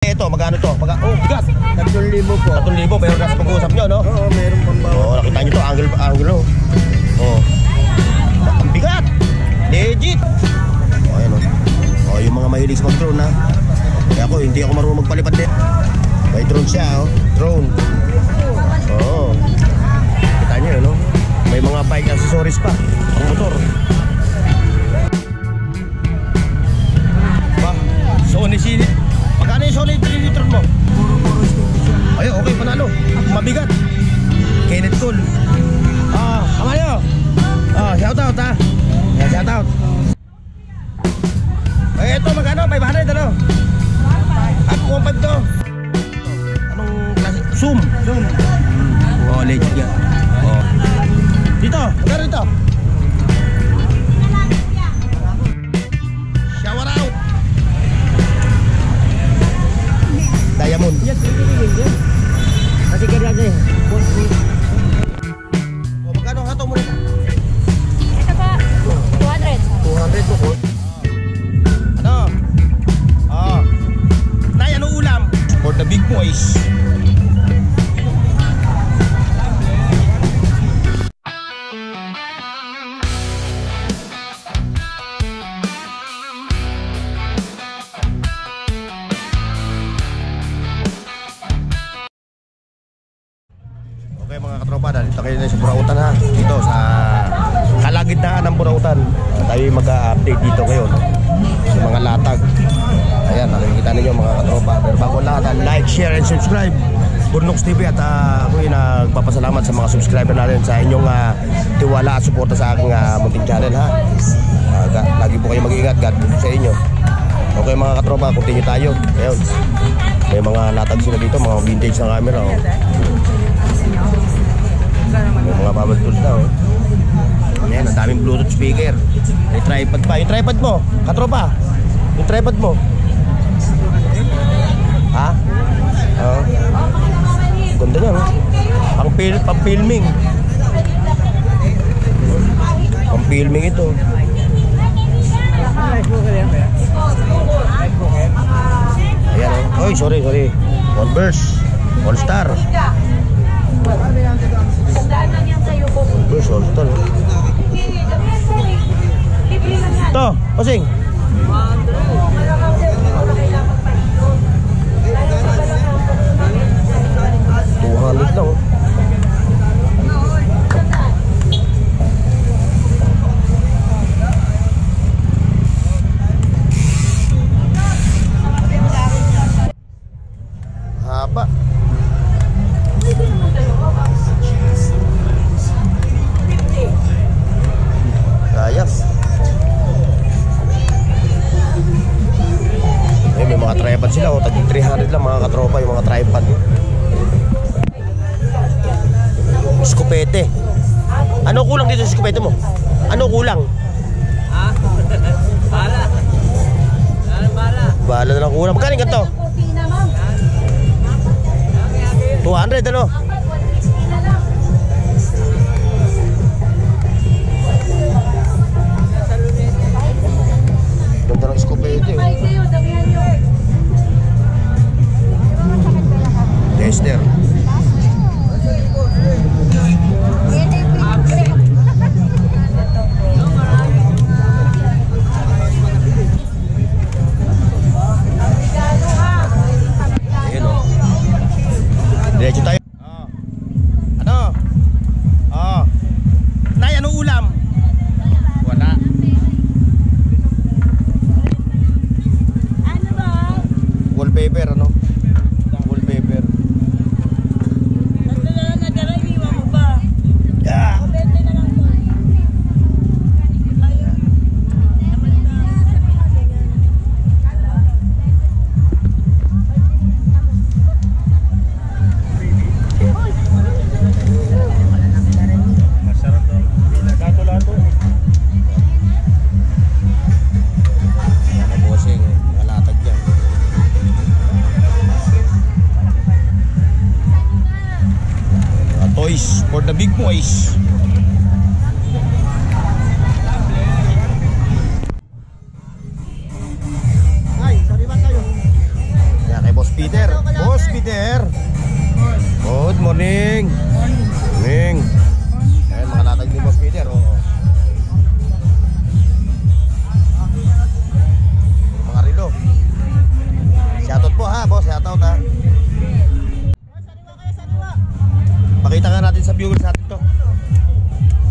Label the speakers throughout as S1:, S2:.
S1: Ito, magkano to? Oh, bigat.
S2: 3,000 po.
S1: 3,000, pero nasa pag-uusap nyo, no?
S2: Oo, meron pang bawat.
S1: Oo, nakita nyo to, angle, oh. Oh. Ang bigat. Legit. Oh, ayan, oh. Oh, yung mga mahilig sa mag-drone, ha? Kaya ako, hindi ako marunong magpalipad din. May drone siya, oh. Drone. Oo. Kita nyo, no? May mga bike accessories pa. Ang motor. Ba, Sony Cine. Magkano yung Sony 3 liter mo? Ay, okay, panalo. Mabigat. Kenneth Cool. Amayo. Shout out, ha. Shout out. Ay, ito, magkano? 500, ano? At 1.5 to. Anong klase? Zoom. Oh, legit yan. Oh. Dito, magkano dito? Shower out. Diamond.
S2: Kasi kaya dyan.
S1: Oh, magkano hato mo nito?
S3: Ito pa, 200.
S1: 200 po po. Ano? Nay, ano ulam? For the big boys. Okay mga katropa, dito kayo sa Burautan, ha. Dito sa kalagitnaan ng Burautan. Tayo mag-update dito ngayon sa mga latag. Ayan, nakikita ninyo mga katropa. Pero bago lahat, like, share, and subscribe Burnox TV. At ako yung nagpapasalamat sa mga subscriber natin sa inyong tiwala at suporta sa aking munting channel, ha. Lagi po kayo mag-iingat. God bless sa inyo. Okay mga katropa, continue tayo. Ayun, may mga latag sila dito, mga vintage na camera, oh. May mga bubble tools na, oh. Ayan, ang daming Bluetooth speaker. May tripod pa. Yung tripod mo, katropa. Yung tripod mo. Ha? Oo. Ganda niya, no? Pang-filming. Pang-filming ito. Ayan, oh. Oy, sorry. Converse. All Star. Converse, All Star. Ito, pasing. 200 lang, oh. Haba. Sayang. May mga tripod sila, oh. Taging 300 lang mga katropa yung mga tripod. Skopete. Ano kulang dito sa skopete mo? Ano kulang? Bala na lang kulang. Magkano ganito? 200, ano? Ganda ng skopete, oh. Tester. Diretso tayo. Ano? Nay, anong ulam? Wala.
S3: Ano ba?
S1: Wallpaper, ano? Wallpaper.
S3: Nagkaraniwa mo ba?
S1: Yeah.
S3: Bente na lang to.
S2: Lato-lato.
S1: Mga bossing, mga latag dyan. Mga toys for the big boys. Peter. Boss Peter. Good morning. Morning. Ayan, mga latag ni Boss Peter. Oh. Mga rilo. Shoutout po ha, boss. Shoutout ha. Pakita nga natin sa viewers natin to.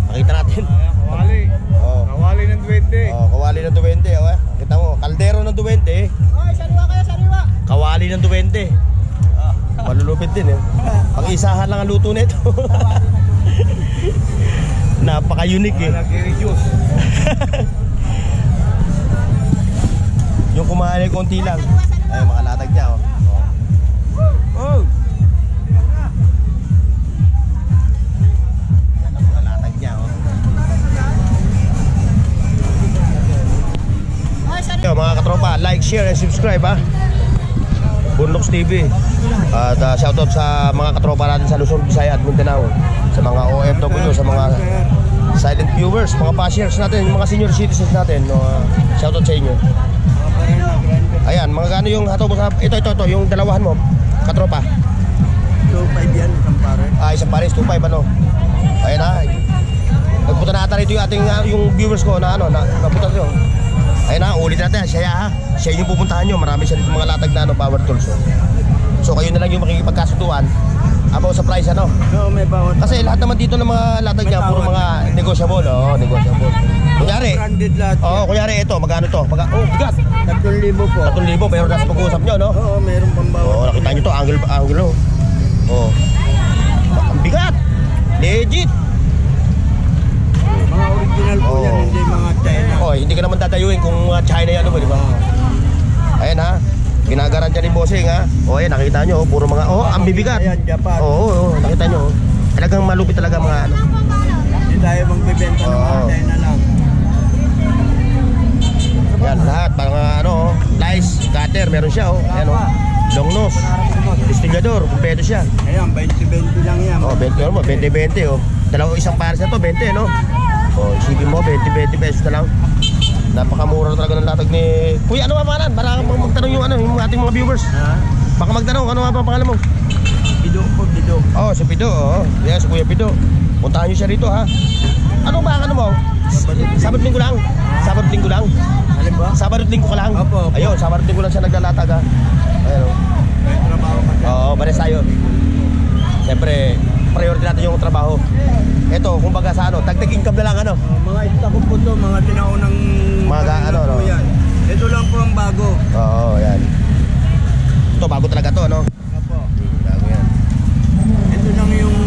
S1: Pakita natin.
S2: Kawali.
S1: Oh.
S2: Kawali ng 20.
S1: Oh, kawali ng 20. Oh, kita mo, kaldero ng 20.
S3: Oy, sariwa kayo, sariwa.
S1: Kawali ng 20. Malulupit din eh. Pag-isahan lang ang luto nito. Napaka-unique eh.
S2: Nag-reduce.
S1: Yung kumain ay konti lang. Ay, mga latag niya oh. Oh. Mga latag niya oh.
S3: Oy, sariwa.
S1: Yo, mga katropa, like, share, and subscribe ha. Bunlox TV. At shoutout sa mga katropa natin sa Luzon, Visayas at Mindanao. Sa mga OFW, sa mga silent viewers, mga passengers natin, yung mga senior citizens natin. Shoutout sa inyo. Ayan, mga gano yung hataw mo sa... Ito, yung dalawahan mo, katropa.
S2: 2.5 yan, isang pare.
S1: Isang pares, 2.5 ano. Ayan ha. Nagpunta na ata rito yung ating yung viewers ko na ano, napunta rito. Ayun na, ulit natin, siya ha. Siya yung pupuntahan nyo, marami siya dito mga latag na ano, power tools. So kayo na lang yung makikipagkasunduan about sa price ano.
S2: No, may bawat.
S1: Kasi lahat naman dito ng mga latag niya, puro mga negotiable, negotiable. Kunyari,
S2: Branded lahat.
S1: kunyari ito, magkano to? Bigat.
S2: 3,000 po.
S1: 3,000, pero nasa pag-uusap nyo, no?
S2: Oo, mayroon pang bawat.
S1: Nakita nyo to, angle, oh. Ang bigat. Legit.
S2: Mga original po yan,
S1: Oo.
S2: hindi mga China.
S1: Hindi ka naman dadayuin kung China yan, di ba? Ayan ha, ginagaran dyan ni Bossing ha. Ayan, nakita nyo, puro mga, ang bibigat.
S2: Ayan, Japan.
S1: Oo, nakita nyo. Talagang malupit talaga mga ano.
S2: Hindi tayo magbibenta ng mga
S1: Oo.
S2: China lang.
S1: Yan, lahat, mga lice, cutter, meron siya Ayan long nose, distillador, kumpleto siya.
S2: Ayan, 20-20 lang yan.
S1: 20 mo, 20-20 isang pares na to, 20 no? Isipin mo, 20 pesos na lang. Napakamura talaga ng latag ni... Kuya, ano ba pangalan? Para magtanong yung ating mga viewers.
S2: Ha?
S1: Baka magtanong, ano nga ba pangalan mo?
S2: Pido po, Pido.
S1: Si Pido, Yes, Kuya Pido. Puntahan nyo siya rito, ha? Ano ba, ano mo? Sabado-linggo lang? Sabado-linggo lang?
S2: Alin ba?
S1: Sabado-linggo ka lang?
S2: Opo.
S1: Ayun, Sabado-linggo lang siya naglalatag, ha? Ayun,
S2: May trabaho ka dyan.
S1: pares tayo. Siyempre, priority natin yung trabaho. Ito, kumbaga sa dagdag income na lang,
S2: Mga stock po to, mga tinaunang
S1: Mga
S2: kanila
S1: ano,
S2: po
S1: no?
S2: yan. Ito lang po ang bago.
S1: Yan. Ito, bago talaga to, no?
S2: Opo.
S1: Bago yan.
S2: Ito lang yung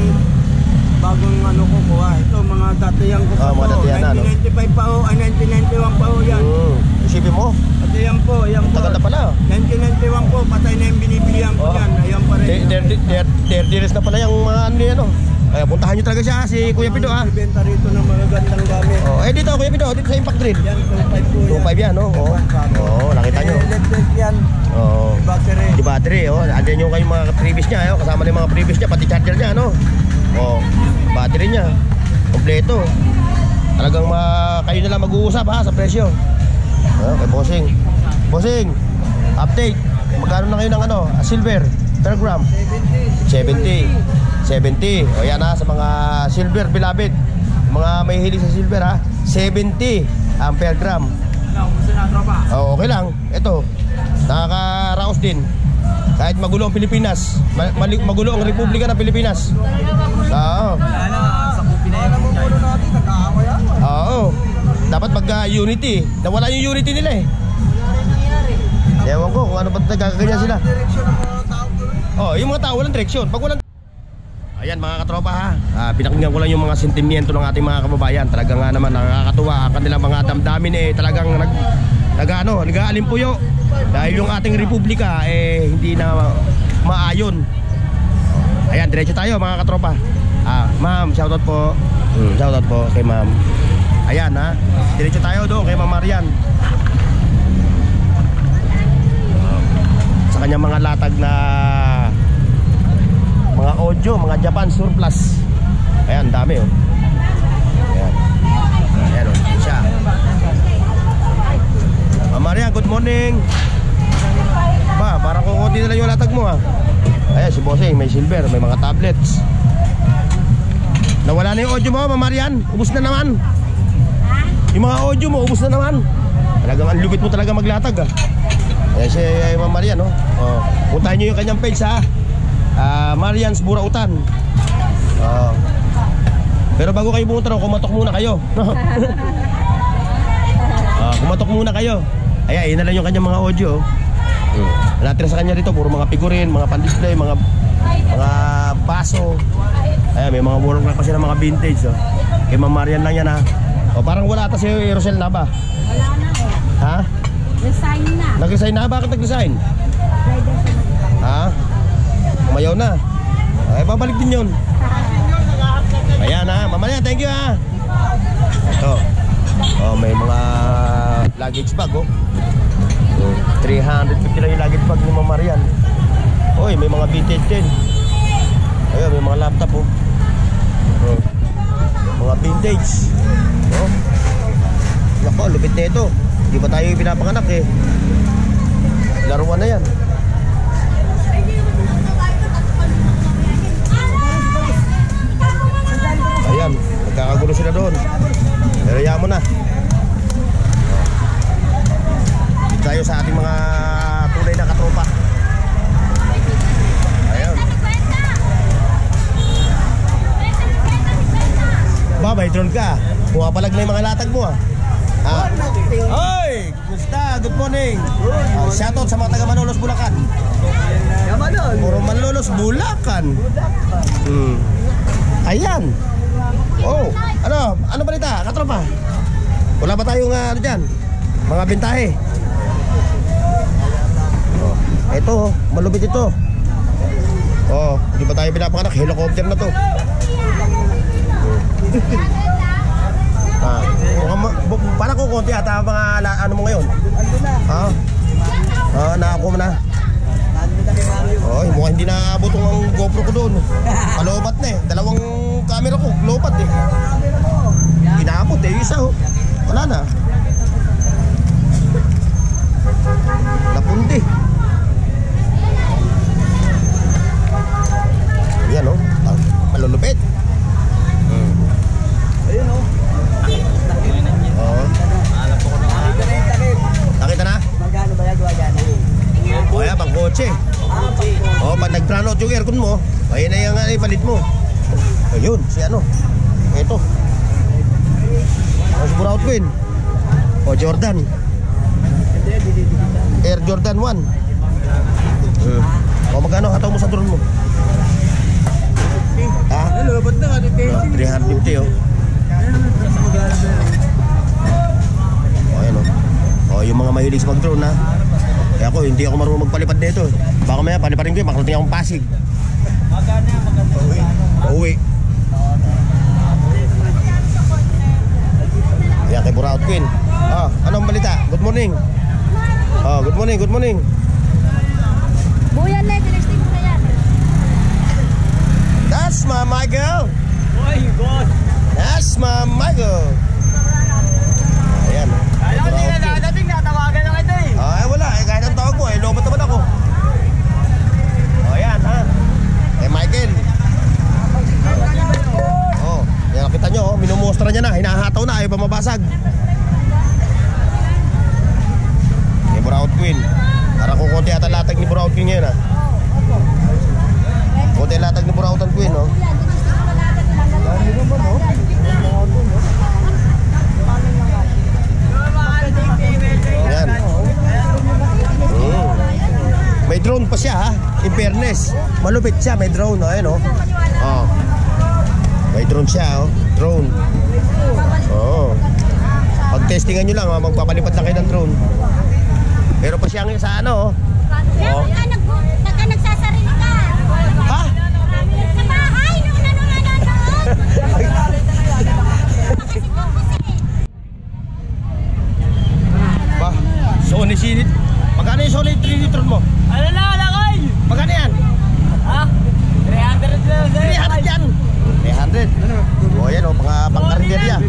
S2: bagong ano ko kuha. Ito mga datiyan ko pa
S1: Mga
S2: to.
S1: datiyan na, no?
S2: 1995 pa ho, 1991 pa ho yan.
S1: Isipin mo,
S2: At yan po.
S1: tagal na pala.
S2: 1991 po, patay na yung binibilihan ko yan. Ayan pa rin.
S1: 30 years na pala yung mga ano. Ay, puntahan nyo talaga siya, si Kuya Pido, ha?
S2: Ibenta rito ng mga gandang gamit.
S1: Dito, Kuya Pido, dito sa Impact Drill.
S2: Yan, 2.5 po yan.
S1: 2.5 yan, no? Nakita nyo.
S2: Electric yan. Battery.
S1: Di battery, andyan yung kayong mga previous niya, kasama na yung mga previous niya, pati charger niya, no? Battery niya, kompleto. Talagang kayo na lang mag-uusap, ha, sa presyo. Kay Bossing. Bossing, update. Magkano na kayo ng silver per gram? 70. Yan ha, sa mga silver beloved, mga may hilig sa silver ha, 70 per gram. Okay lang. Ito, nakaka-raos din. Kahit magulo ang Pilipinas, magulo ang Republika ng Pilipinas. Dapat magka-unity. Nawala yung unity nila Ewan ko kung ano ba nagkaganyan sila. Yung mga tao walang direksyon. Pag walang... Ayan mga katropa ha, pinakinggan ko lang yung mga sentimiento ng ating mga kababayan. Talaga nga naman nakakatuwa ang kanilang mga damdamin talagang nag-aalimpuyo. Dahil yung ating republika hindi na maayon. Ayan, diretso tayo mga katropa. Ma'am, shoutout po. Shoutout po kay ma'am. Ayan ha, diretso tayo doon kay Ma'am Marian. Sa kanyang mga latag na mga audio, mga Japan surplus. Ayan, dami Ayan siya. Ma'am Maria, good morning. Ba, parang kukunti na lang yung latag mo ha. Ayan, si Bossing, may silver, may mga tablets. Nawala na yung audio mo, Mamarian. Ubus na naman. Yung mga audio mo, ubus na naman. Talagang ang lupit mo talaga maglatag ha. Ayan si Mamarian, no? Oh. Puntahan nyo yung kanyang page ha. Marian's Burautan. Pero bago kayo pumunta, kumatok muna kayo, no? Kumatok muna kayo. Ayan, yun na lang yung kanyang mga audio. Natira sa kanya dito, puro mga figurin, mga pan-display, mga baso. Ayan, may mga work na kasi ng mga vintage. Kay Ma'am Marian lang yan ha. Parang wala ata si Rosel na ba?
S4: Wala na eh.
S1: Ha?
S4: Resign na.
S1: Nag-resign na? Bakit nag-resign? Ha? Umayaw na. Ay, babalik din yun. Ayan ha, Ma'am Marian, thank you ha. Ito. May mga luggage bag 350 lang yung luggage bag ni Ma'am Marian. Oy, may mga vintage din. Ayun, may mga laptop mga vintage. Nako, lupit na ito. Hindi pa tayo pinapanganak eh. Laruan na yan. Ayan, nagkakagulo sila doon. Pero yan mo na. Dito tayo sa ating mga tunay na katropa. Ayan. Ba, may drone ka. Pumapalag na yung mga latag mo Hoy! Kumusta? Good morning. Shoutout sa mga taga Malolos, Bulacan. Puro Malolos, Bulacan. Ayan. Ano balita? Katropa? Wala ba tayong ano dyan? Mga bentahe? Ito, malupit ito. Hindi pa tayo pinapanganak. Helicopter na to. Parang kukunti ata mga ano mo ngayon. Nakakuha mo na. Mukhang hindi naabot ang GoPro ko doon. Palobat na eh. Dalawang camera ko, lobat eh. Inaabot eh, isa wala na. Napundi. Yan malulupit.
S2: Ayun
S1: Nakita na?
S2: Magkano ba yan?
S1: Ayan, pang kotse. Pag nag-brown out yung aircon mo, ayun na yung ipalit mo. Ayun, si ano? Ito. Si Buraut Queen. Jordan. Air Jordan 1. Magkano hataw mo sa drone mo? Ha?
S2: Lulubot na
S1: 350 Ayan yung mga mahilig sa mag-drone ha. Kaya ako, hindi ako marunong magpalipad nito. Baka maya, paliparin ko yun, makarating akong Pasig. Uwi. Ayan kay Buraut Queen. Anong balita? Good morning. Good morning.
S4: Buyan na, tinesting mo na yan.
S1: That's my Michael. That's my Michael. Ayan.
S2: Alam ko hindi na dadating, natawagan lang ito eh.
S1: Wala kahit ang tawag mo lobat naman ako. Ayan ha. Michael. Yan nakita nyo minumostra niya na, hinahataw na, ayaw pa mabasag. Buraut Queen. Para kung konti ata latag ni Buraut Queen ngayon konti latag ni Burautan Queen Yan. May drone pa siya ha. In fairness, malupit siya, may drone may drone siya drone. Pag testingan nyo lang magpapalipad lang kayo ng drone. Pero pa siya sa
S4: Pagka nagsasarili ka.
S1: Ha?
S4: Sa bahay, nung nanonood.
S1: Ba, Sony sinit. Magkano yung Sony 3 litron mo?
S2: Ano na, lakay?
S1: Magkano yan?
S2: 300 lang.
S1: 300 yan. 300. Yan pang-karinderya.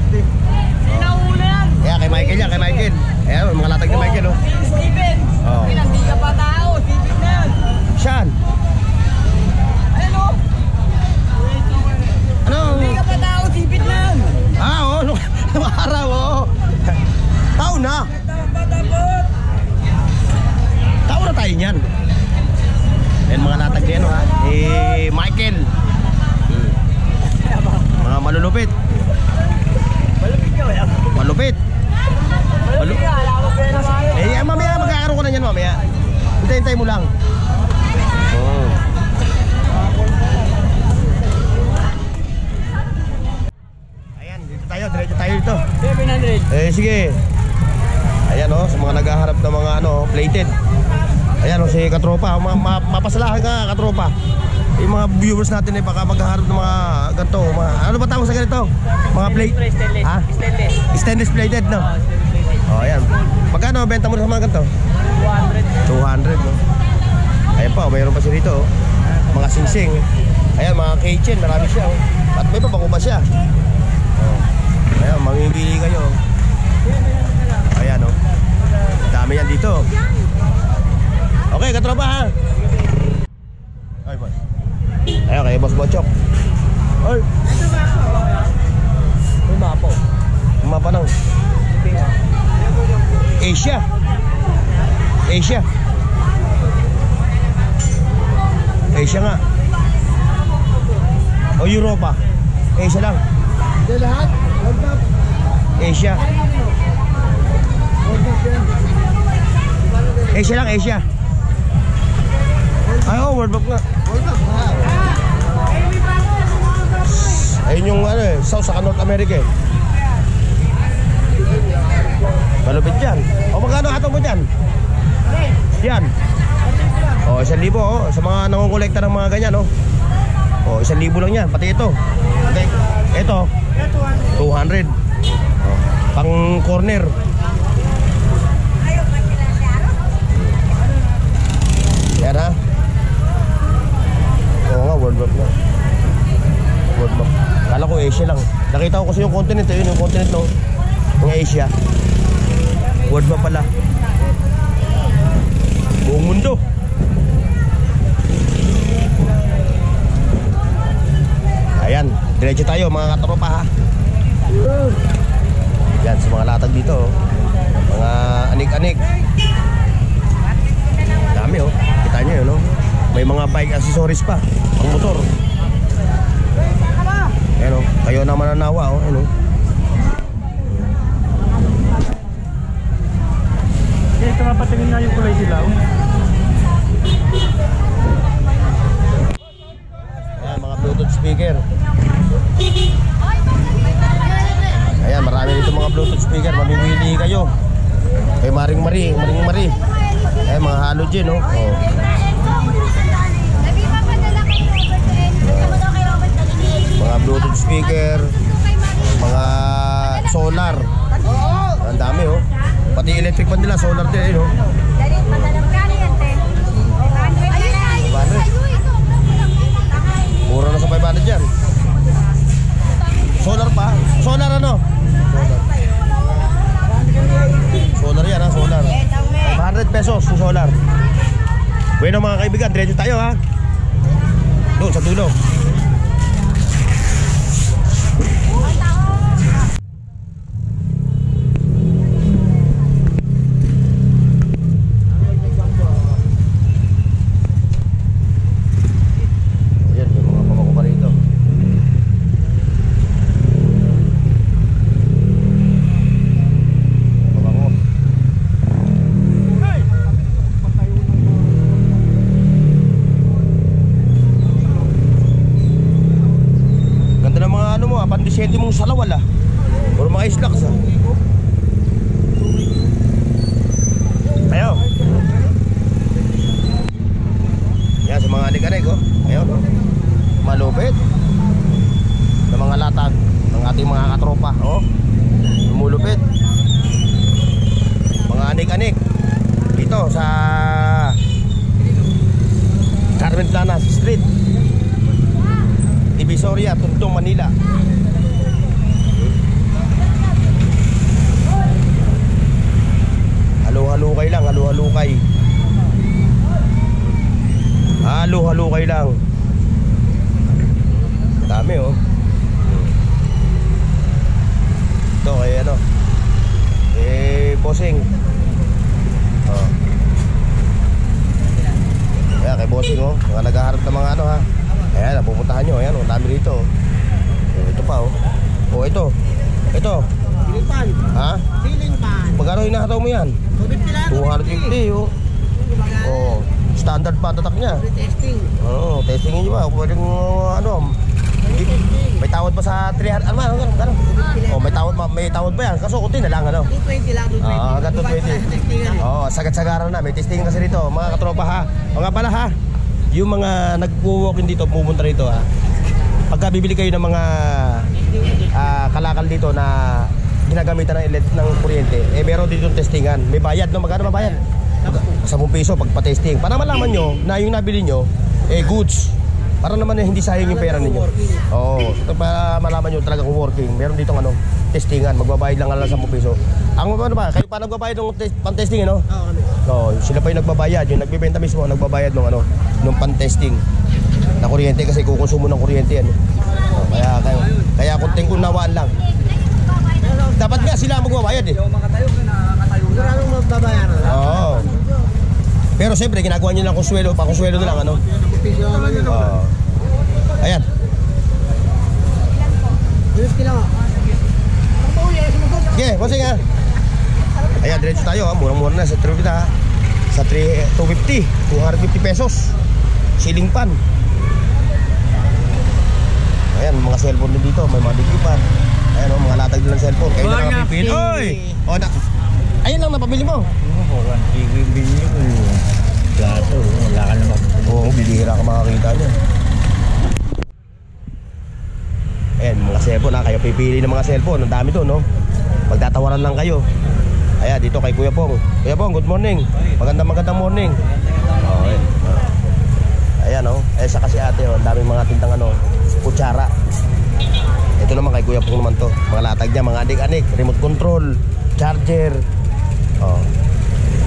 S2: Inauna yan.
S1: Kay Michael yan, kay Michael. Ayan, mga latag ni Michael
S2: Steven. Hindi ka pa tao.
S1: Yan mga latag din, ha? Michael. Mga malulupit. Malupit. Mamaya magkakaroon ko na yan mamaya. Hintay mo lang. Oh. Ayan, dito tayo, diretso tayo dito.
S2: 700.
S1: Sige. Ayan sa mga naghaharap ng mga plated. Ayan si katropa, mapasalahan ka katropa. Yung mga viewers natin baka maghaharap ng mga ganito, ano ba tawag sa ganito? Mga plate. Ha? Stainless plated, no? Ayan. Magkano benta mo sa mga ganito? 200, no? Ayan pa, mayroon pa siya rito, mga singsing. Ayan, mga keychain, marami siya, At may pabango pa siya. Ayan, mamimili kayo. Ayan, dami yan dito. Okay, katropa, ha? Ay, boy. Ayan, kay Boss Bochok. Ay. May mapa, mapa ng Asia. Asia nga. O Europa. Asia lang.
S2: Hindi lahat. World Cup.
S1: Asia. Asia lang, Asia. Ay, World Cup nga.
S2: World Cup.
S1: Ayun yung South saka North America Malupit yan. O magkano ato mo dyan? Yan. O 1,000 sa mga nangongolekta ng mga ganyan O 1,000 lang yan. Pati ito. Okay. Ito 200. Pang corner. Yan, ha. Oo nga, World Cup na. World Cup. Kala ko Asia lang. Nakita ko kasi yung continent. Yun yung continent ng Asia. World Cup pala. Buong mundo. Ayan, diretso tayo mga katropa, ha. Yan, sa mga latag dito, mga anik-anik. Dami, kita nyo yun, may mga bike accessories pa, pang motor. Ayan, kayo na mananawa, ayan,
S2: Ito nga patingin nga yung kulay dilaw.
S1: Ayan, mga Bluetooth speaker. Ayan, marami dito mga Bluetooth speaker. Mamimili kayo. Kay Maring Mari. Ayan, mga halogen, Mga Bluetooth speaker. Mga solar. Ang dami, Pati electric pan nila, solar din, Mura na sa 500 dyan. Solar pa? Solar ano? Solar yan, solar. 500 pesos yung solar. Bueno mga kaibigan, diretso tayo, ha. Doon sa dulo. Pandisente mong salawal, or mga islaks, Ayo. Yan sa mga anik-anik, Ayun, malupit sa mga latag ng ating mga katropa, lumulupit. Mga anik-anik dito sa Carmen Planas Street, Divisoria, Tontong, Manila. Halo-halukay lang, halo-halukay. Halo-halukay lang. Dami, Ito kay bossing. Ayan, kay Bossing oh. Mga naghaharap ng mga ano ha. Ayan, napupuntahan nyo. Ayan, ang dami dito. Ito pa oh. Oh, ito. Ito.
S2: Ceiling fan.
S1: Ha?
S2: Ceiling fan.
S1: Magkano hinahataw mo yan?
S2: 250 lang.
S1: 250 oh. Oh, standard pa tatak niya.
S2: Testing.
S1: Oo, testingin nyo ba? Pwedeng ano, may tawad pa sa 300, ano? Oh, may tawad pa yan. Kaso kunti na lang, ano?
S2: 220 lang, 220.
S1: Hanggang 220. Oh, sagat-sagaran na. May testing kasi dito, mga katropa ha. O nga pala ha, yung mga nagwo-walk-in dito, pupunta rito ha. Pagka bibili kayo ng mga kalakal dito na ginagamitan ng kuryente, eh meron dito testingan. May bayad, no? Magkano mabayad? 10 piso pag pa-testing. Para malaman nyo na yung nabili nyo, eh goods. Para naman hindi sayang yung pera ninyo. Oo. So, para malaman nyo talagang working, meron dito testingan. Magbabayad lang 10 piso. Ang ano ba? Kayo pa nagbabayad ng pan-testing, no?
S2: Oo, kami.
S1: No, sila pa yung nagbabayad. Yung nagbibenta mismo, nagbabayad ng pan-testing na kuryente kasi kukonsumo ng kuryente yan. Oh, kaya kunting kunawaan lang. Dapat nga sila magbabayad eh.
S2: Maraming magbabayaran.
S1: Oo. Pero siyempre ginagawa niyo lang konsuelo, pa-konsuelo na lang ano. Oo. Ayan.
S2: 250 lang.
S1: Okay, bossing ha. Ayan, diretso tayo ha. Murang-mura na sa 350 ha. Sa 250 pesos. Ceiling fan. Ayan, mga cellphone din dito, may mga digipan. Ayan o, mga latag din ng cellphone. Kayo na lang pipili. Oy! O, ayun lang napabili mo.
S3: Oo, bibili ko. Gato, wala ka naman.
S1: Oo, bibihira ka makakita niya. Ayan, mga cellphone ha. Kayo pipili ng mga cellphone. Ang dami to, no? Pagtatawaran lang kayo. Ayan, dito kay Kuya Pong. Kuya Pong, good morning. Magandang morning. Okay. Ayan o. Eh, sa kasi ate o. Ang daming mga tindang kutsara. Ito naman kay Kuya Pong naman to. Mga latag niya, mga anik-anik. Remote control, charger. Oh.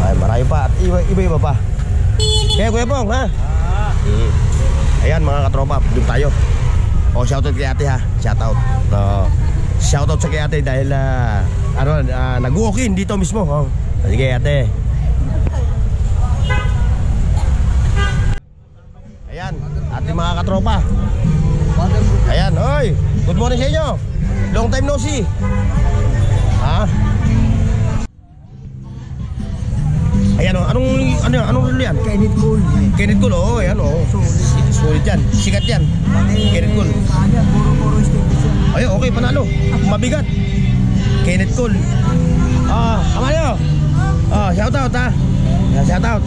S1: Ay, marami pa. At iba-iba pa. Kaya Kuya Pong, ha? Ayan, mga katropa. Doon tayo. O, shoutout kay ate ha. Shoutout. Shoutout sa kay ate dahil nag-walk-in dito mismo. Oh. Sige ate. Ayan, ating mga katropa. Ayan, oy. Good morning sa inyo. Long time no see. Ha? Ayan o, anong relo yan?
S2: Kenneth Cole.
S1: Kenneth Cole, oh, ayan o. Sulit yan, sikat yan. Kenneth Cole.
S2: Puro station.
S1: Ayun, okay, panalo. Mabigat. Kenneth Cole. Kamanyo. Shoutout ha. Shoutout.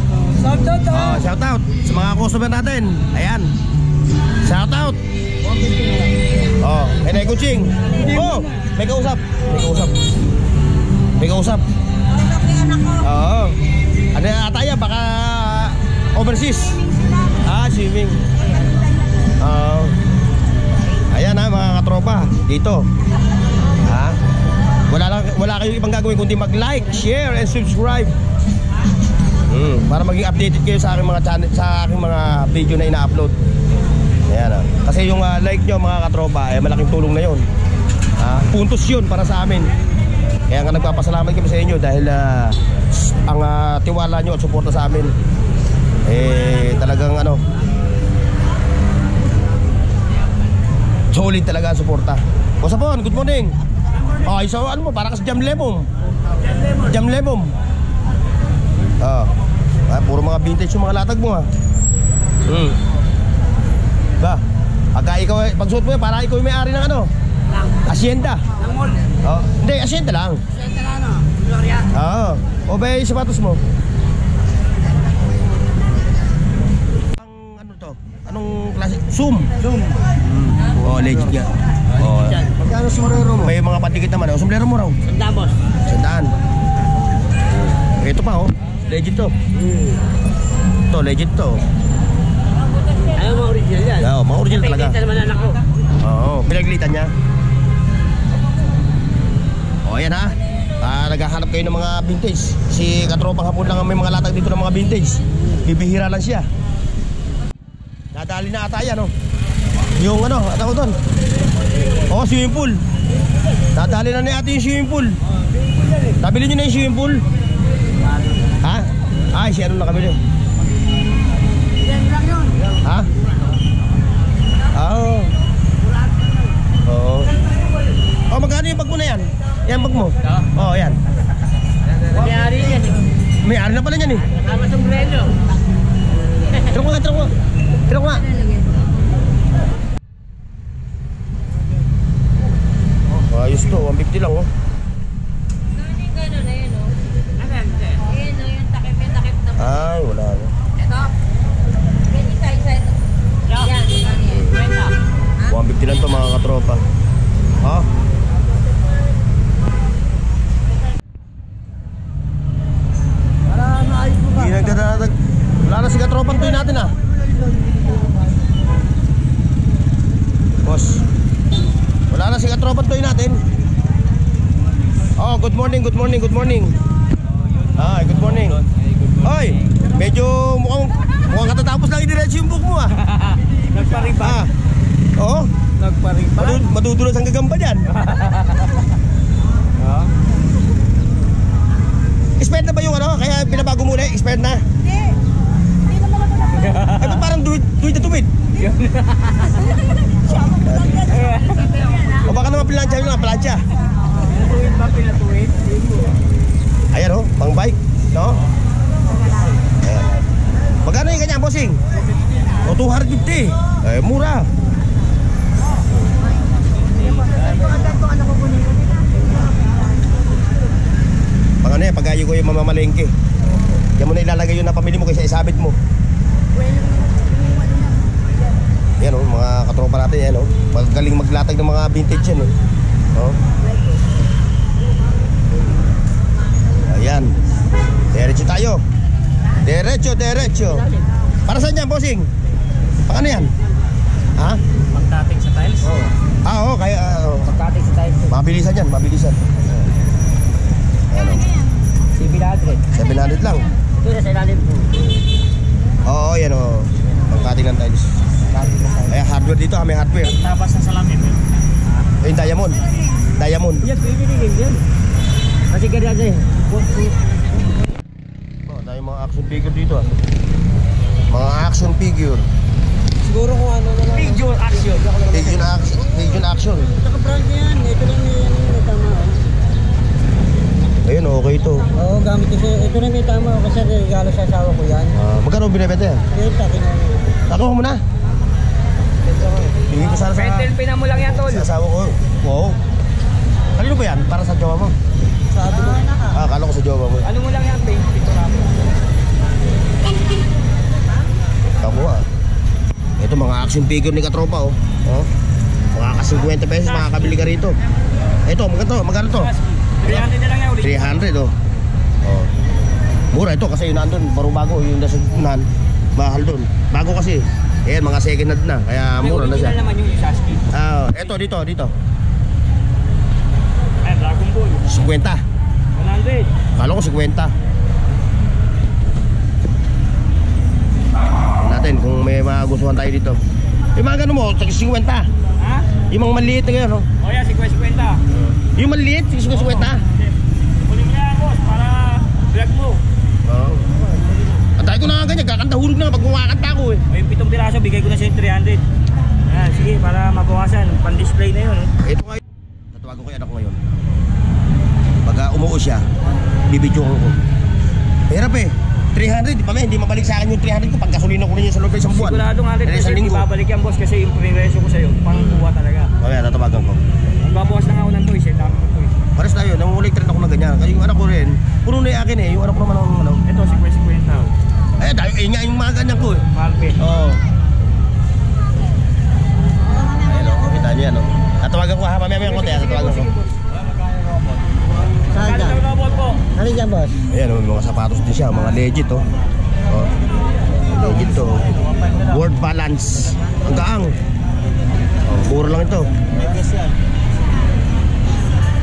S1: Shoutout sa mga customer natin. Ayan. Shoutout. May kuching. May kausap. Oo. Ano ata yan? Baka overseas. Swimming. Ayan ha, mga katropa. Dito. Wala kayong ibang gagawin kundi mag-like, share, and subscribe. Para maging updated kayo sa aking mga channel, sa aking mga video na ina-upload. Ayan ha. Kasi yung like nyo mga katropa, malaking tulong na yun. Puntos yun para sa amin. Kaya nga nagpapasalamat kami sa inyo dahil ang tiwala nyo at suporta sa amin talagang solid talaga ang suporta. Bosapon, good morning. Isa mo, para kasi Jam Lemon. Puro mga vintage yung mga latag mo ha. Ba, pag suot mo yan, para ikaw yung may-ari ng Hacienda. Hindi, Hacienda lang.
S2: Gloria.
S1: O ba yung sapatos mo? Anong klase? Zoom. Legit nga.
S2: Magkano sombrero mo?
S1: May mga patikit naman. Sombrero mo raw?
S2: Sandamos.
S1: Sandaan. Ito pa legit to. Ito, legit to.
S2: Ayaw mga original yan.
S1: Mga original talaga.
S2: Pagkita naman anak ko.
S1: Pinaglitan niya. Ayan ha. Naghahanap kayo ng mga vintage. Si katropang hapon lang may mga latag dito ng mga vintage. Bibihira lang siya. Nadali na ata yan yung ata ko doon. Swimming pool. Nadali na ni ate yung swimming pool. Nabili nyo na yung swimming pool? Ha? Si na kabili. Tira ko nga. Ayos to, 150 lang oh.
S5: Gano'n na yun, oh. Ayun, oh, yung takip na.
S1: Ay, wala na.
S5: Ito? Ganyan tayo sa ito. Yan, ganyan.
S1: 150 lang to mga katropa. Ha?
S2: Para maayos mo ba?
S1: Hindi nagdadadag. Wala na si katropang toy natin ah. Boss. Wala na si katropang toy natin. Oh, good morning. Ay, good morning. Hoy, medyo mukhang katatapos lang idiretso yung book mo ah.
S2: Nagpariba.
S1: Ah. Oo.
S2: Nagpariba.
S1: Madudulas ang gagamba dyan. Expired na ba yung ano? Kaya pinabago muna eh? Expired na?
S4: Hindi. Hindi naman ako
S1: Ay, ba't parang do it na tumid? O baka naman plancha yun lang, plancha.
S2: Pinatuwid ba? Pinatuwid?
S1: Ayan o, pang bike. No? Ayan. Magkano yung kanya, bossing? O, 250. Eh, mura. Pag ano yan, pag-ayo ko yung mamamalengke. Yan mo na ilalagay yun na pamili mo kaysa isabit mo. Yan o, mga katropa natin yan o. Magaling maglatag ng mga vintage yan eh. O. Ayan. Diretso tayo. Diretso. Para saan yan, bossing? Pang ano yan? Ha?
S2: Pagdating sa tiles? Oo.
S1: Oo, kaya
S2: Pagdating sa tiles.
S1: mabilisan yan, mabilisan. Ayan o.
S2: 700.
S1: 700 lang.
S2: Ito na sa ilalim po.
S1: Oo, yan o. Pagkating ng tiles. Kaya hardware dito, may hardware.
S2: Tapos sa salamin.
S1: Yung diamond.
S2: Yan, pwede rin yan. Kasi ganyan eh.
S1: Oh, dahil mga action figure dito ah. Mga action figure.
S2: Siguro kung ano na lang. Figure action.
S1: Pigeon action.
S2: Naka-brand yan. Ito lang yung tama.
S1: Ayun, okay ito.
S2: Oo, gamit kasi. Ito lang may tama kasi regalo sa asawa ko yan.
S1: Magkano binibenta yan?
S2: Ito, kinano.
S1: Ako mo na. Bigay ko sana sa...
S2: Pina mo lang yan, tol.
S1: Sa asawa ko. Wow. Kanino ba yan? Para sa jowa mo?
S2: Sabi ko.
S1: Akala ko sa jowa mo.
S2: Ano mo lang yan, paint? Ito lang.
S1: Ako ah. Ito mga action figure ni katropa oh. Oh. Mga ka 50 pesos makakabili ka rito. Ito, magkano to?
S2: 300 na lang yan ulit.
S1: 300 oh. Oh. Mura ito kasi yun nandun, bago yung nasa unahan, mahal dun. Bago kasi. Ayan, mga second hand na, kaya mura na siya.
S2: Original naman yung Saski.
S1: Ito dito.
S2: Ay, Dragon Ball.
S1: 50.
S2: 100.
S1: Kala ko 50. Natin kung may magustuhan tayo dito. Yung mga ganun mo, 50.
S2: Ha?
S1: Yung mga maliit na gano'n, no?
S2: O yan, 50.
S1: Yung maliit, 50.
S2: Kunin mo yan, boss, para vlog mo.
S1: Oo. At tayo ko na nga ganyan, kakanta hulog na pag kumakanta ako eh.
S2: O yung 7 piraso, bigay ko na siya yung 300. Ayan, sige, para mabawasan. Pan-display na yun.
S1: Ito ngayon, tatawagan ko yung anak ko ngayon. Pag umuo siya, bibidyohan ko. Hirap eh. 300, di pa may, hindi mabalik sa akin yung 300 ko pag gasolina ko na yun sa loob ng isang buwan.
S2: Siguradong 100%
S1: Isang linggo.
S2: ibabalik yan, boss, kasi yung presyo ko sa'yo, pangkuha talaga.
S1: Kaya tatawagan ko.
S2: Magbabawas na nga ako ng toys, eh, dami ng toys.
S1: Pares tayo, nangungulik trend ako na ganyan. Kasi yung anak ko rin, puno na yung akin eh. Yung anak ko naman ang ano.
S2: Ito, 50.
S1: Eh, tayo, nga yung mga ganyan ko eh.
S2: Malpe.
S1: Oo. Ayun o, kita niyo yan o. Tatawagan ko ha, mamaya konti ha, tatawagan ko.
S2: Saan ka? Robot po.
S3: Ano dyan, boss?
S1: Ayan, may mga sapatos din siya, mga legit oh. Oh. Legit to. Word balance. Ang gaang. Oh, mura lang ito.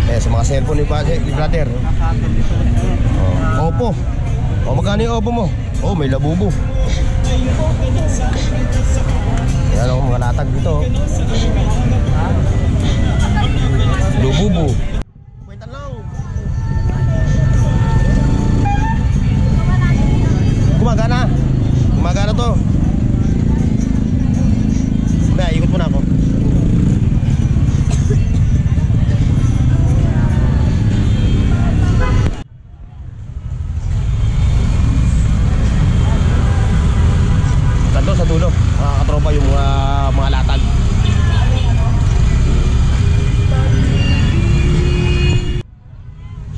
S1: Eh, sa mga cellphone ni brother. Oh, Oppo. Oh, magkano yung Oppo mo? Oh, may labubo. Ayan ako, mga latag dito. Lububo. Kwenta lang. Gumagana to. Kaya ikot mo na ako. Sa dulo. mga katropa, yung mga latag.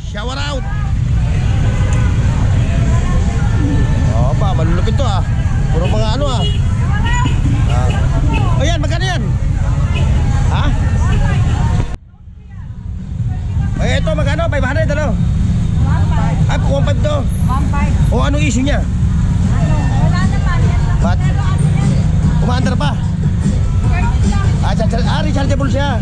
S1: Shower out. Oh ba, malulupit to ah. Puro mga ano ah. Oh yan, magkano yan? Ha? Eh ito magkano? 500 ano? 1.5. Ay, 1.5 to.
S4: 1.5.
S1: O anong issue niya?
S4: Wala naman.
S1: Ba't? Umaandar pa? Rechargeable siya.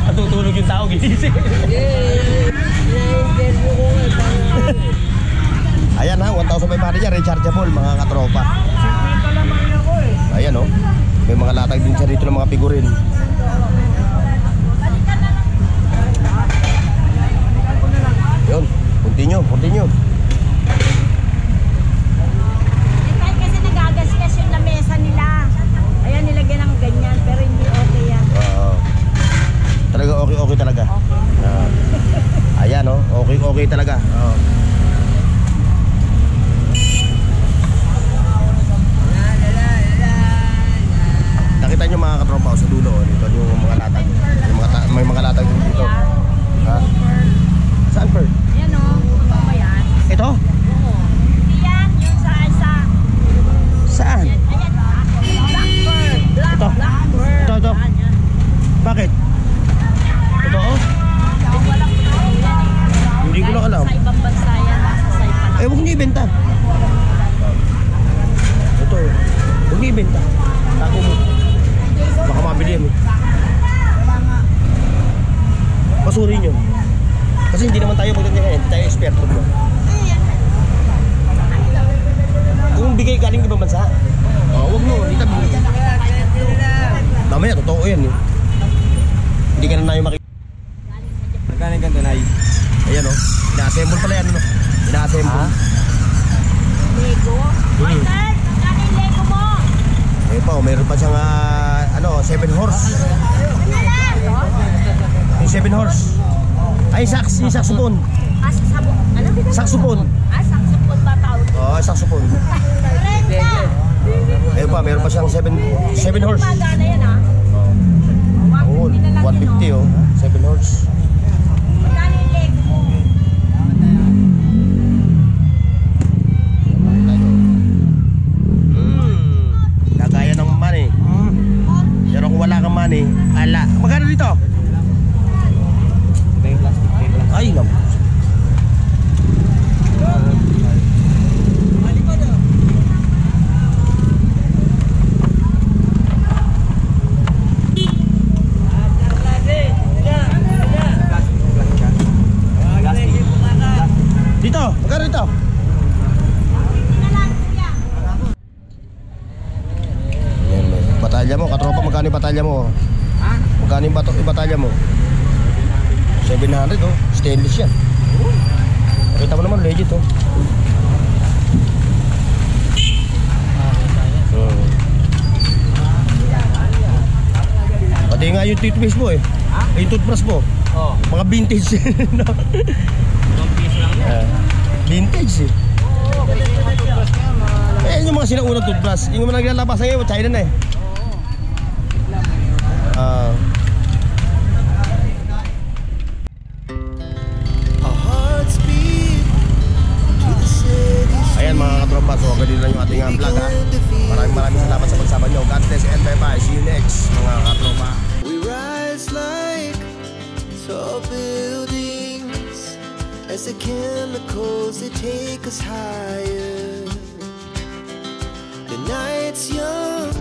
S1: Natutulog yung tao, ginising. Ayan ha, 1,500 yan, rechargeable mga katropa. Ayan o, may mga latag din siya dito ng mga figurin. Yun, continue.
S4: Kahit kasi nagagasgas yung lamesa nila. Ayan, nilagyan ng ganyan, pero hindi okay yan.
S1: Talaga okay talaga. Ayan o, okay talaga. Nakita nyo mga katropa sa dulo, dito yung mga latag. May mga latag din dito. Ha? Saan per?
S4: Ayan o, ano ba yan?
S1: Ito?
S4: Oo. Hindi yan, yung sa isa.
S1: Saan?
S4: Ayan, blackbird.
S1: Ito?
S4: Blackbird.
S1: Ito.
S4: Yan, yan.
S1: Bakit? Ito oh?
S4: Yung walang totoo yan eh.
S1: Hindi ko lang alam.
S4: Sa ibang bansa yan, nasa sa iba lang.
S1: Huwag niyo ibenta. Ito, huwag niyo ibenta. Tago mo. Baka mabili yan eh. Pasurin yun. Kasi hindi naman tayo maganda ngayon, hindi tayo eksperto mo. Kung bigay galing ibang bansa, huwag mo, hindi tabi. Mamaya, totoo yan eh. Hindi ka na nayo makikita.
S3: Magkano yung ganito, Nay?
S1: Ayan o, ina-assemble pala yan. Ina-assemble.
S4: Lego? Martin, magkano yung Lego mo?
S1: Eh pa, mayroon pa siyang 7 horse. Yung 7 horse. Ay, yung saxophone.
S4: Sabon. Ano?
S1: Saxophone.
S4: Saxophone ba tawag?
S1: Oo, saxophone. Eh pa, mayroon pa siyang 7 horse.
S4: Magana yan ah.
S1: Oo, 150 oh. 7 horse.
S4: Magkano yung Lego mo?
S1: Nagaya ng money. Pero kung wala kang money, ala. Magkano dito? Ay, naman. Dito, magkano dito? Batalya mo, katropa, magkano yung batalya mo? Magkano yung batalya mo? 700 oh, stainless yan. Kita mo naman, legit oh. Pati nga yung toothpaste mo eh. Yung toothbrush mo. Mga vintage. Vintage eh. Eh yung mga sinaunang toothbrush. Yung mga naglalabas ngayon, China na eh. Ayan mga katropa, so ganun lang yung ating vlog ha. Maraming salamat sa pagsama nyo. God bless and bye bye. See you next mga katropa.
S6: We rise like tall buildings as the chemicals they take us higher. The night's young